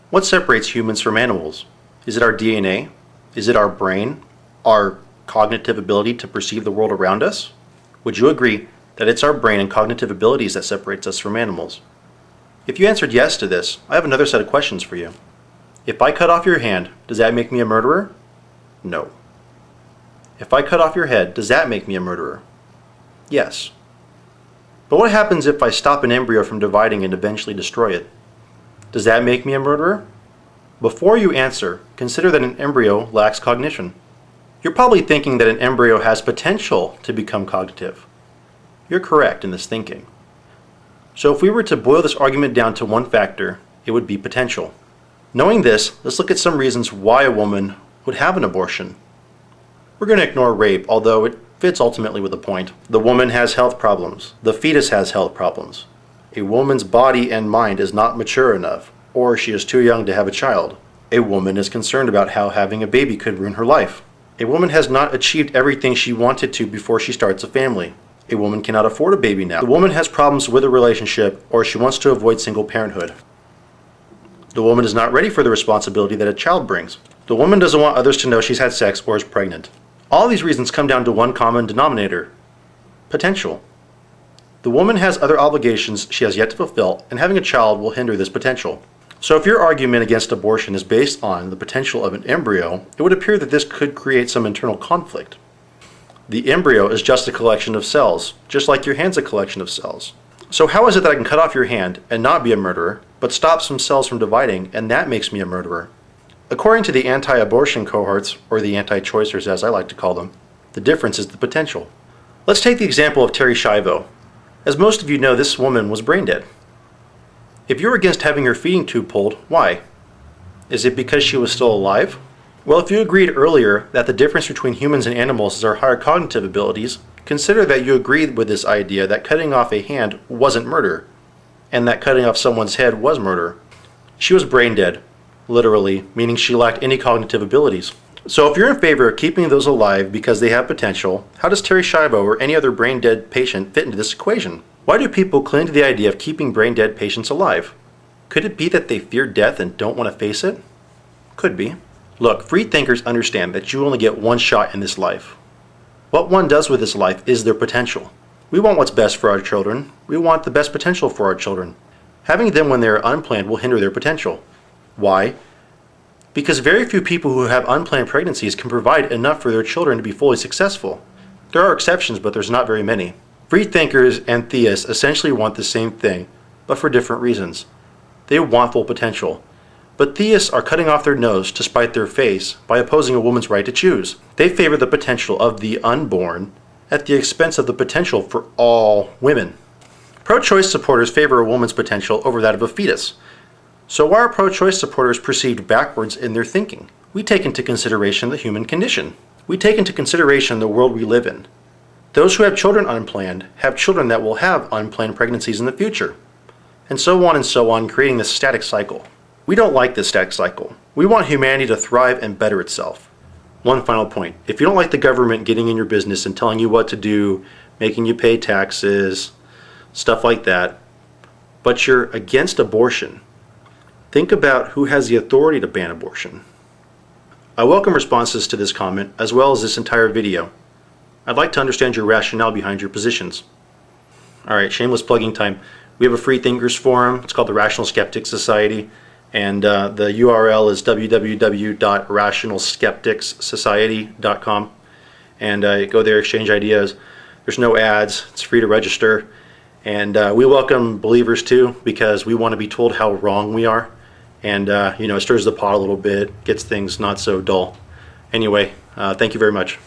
What separates humans from animals? Is it our DNA? Is it our brain? Our cognitive ability to perceive the world around us? Would you agree that it's our brain and cognitive abilities that separates us from animals? If you answered yes to this, I have another set of questions for you. If I cut off your hand, does that make me a murderer? No. If I cut off your head, does that make me a murderer? Yes. But what happens if I stop an embryo from dividing and eventually destroy it? Does that make me a murderer? Before you answer, consider that an embryo lacks cognition. You're probably thinking that an embryo has potential to become cognitive. You're correct in this thinking. So if we were to boil this argument down to one factor, it would be potential. Knowing this, let's look at some reasons why a woman would have an abortion. We're going to ignore rape, although it fits ultimately with the point. The woman has health problems. The fetus has health problems. A woman's body and mind is not mature enough, or she is too young to have a child. A woman is concerned about how having a baby could ruin her life. A woman has not achieved everything she wanted to before she starts a family. A woman cannot afford a baby now. The woman has problems with a relationship, or she wants to avoid single parenthood. The woman is not ready for the responsibility that a child brings. The woman doesn't want others to know she's had sex or is pregnant. All these reasons come down to one common denominator: potential. The woman has other obligations she has yet to fulfill, and having a child will hinder this potential. So if your argument against abortion is based on the potential of an embryo, it would appear that this could create some internal conflict. The embryo is just a collection of cells, just like your hand's a collection of cells. So how is it that I can cut off your hand and not be a murderer, but stop some cells from dividing, and that makes me a murderer? According to the anti-abortion cohorts, or the anti-choicers as I like to call them, the difference is the potential. Let's take the example of Terri Schiavo. As most of you know, this woman was brain dead. If you're against having her feeding tube pulled, why? Is it because she was still alive? Well, if you agreed earlier that the difference between humans and animals is our higher cognitive abilities, consider that you agreed with this idea that cutting off a hand wasn't murder, and that cutting off someone's head was murder. She was brain dead, literally, meaning she lacked any cognitive abilities. So if you're in favor of keeping those alive because they have potential, how does Terri Schiavo or any other brain dead patient fit into this equation? Why do people cling to the idea of keeping brain dead patients alive? Could it be that they fear death and don't want to face it? Could be. Look, free thinkers understand that you only get one shot in this life. What one does with this life is their potential. We want what's best for our children. We want the best potential for our children. Having them when they're unplanned will hinder their potential. Why? Because very few people who have unplanned pregnancies can provide enough for their children to be fully successful. There are exceptions, but there's not very many. Free thinkers and theists essentially want the same thing, but for different reasons. They want full potential. But theists are cutting off their nose to spite their face by opposing a woman's right to choose. They favor the potential of the unborn at the expense of the potential for all women. Pro-choice supporters favor a woman's potential over that of a fetus. So why are pro-choice supporters perceived backwards in their thinking? We take into consideration the human condition. We take into consideration the world we live in. Those who have children unplanned have children that will have unplanned pregnancies in the future. And so on, creating this static cycle. We don't like this static cycle. We want humanity to thrive and better itself. One final point. If you don't like the government getting in your business and telling you what to do, making you pay taxes, stuff like that, but you're against abortion, think about who has the authority to ban abortion. I welcome responses to this comment as well as this entire video. I'd like to understand your rationale behind your positions. Alright, shameless plugging time. We have a free thinkers forum. It's called the Rational Skeptics Society. And the URL is www.rationalskepticssociety.com. And go there, exchange ideas. There's no ads. It's free to register. And we welcome believers too, because we want to be told how wrong we are. And, it stirs the pot a little bit, gets things not so dull. Anyway, thank you very much.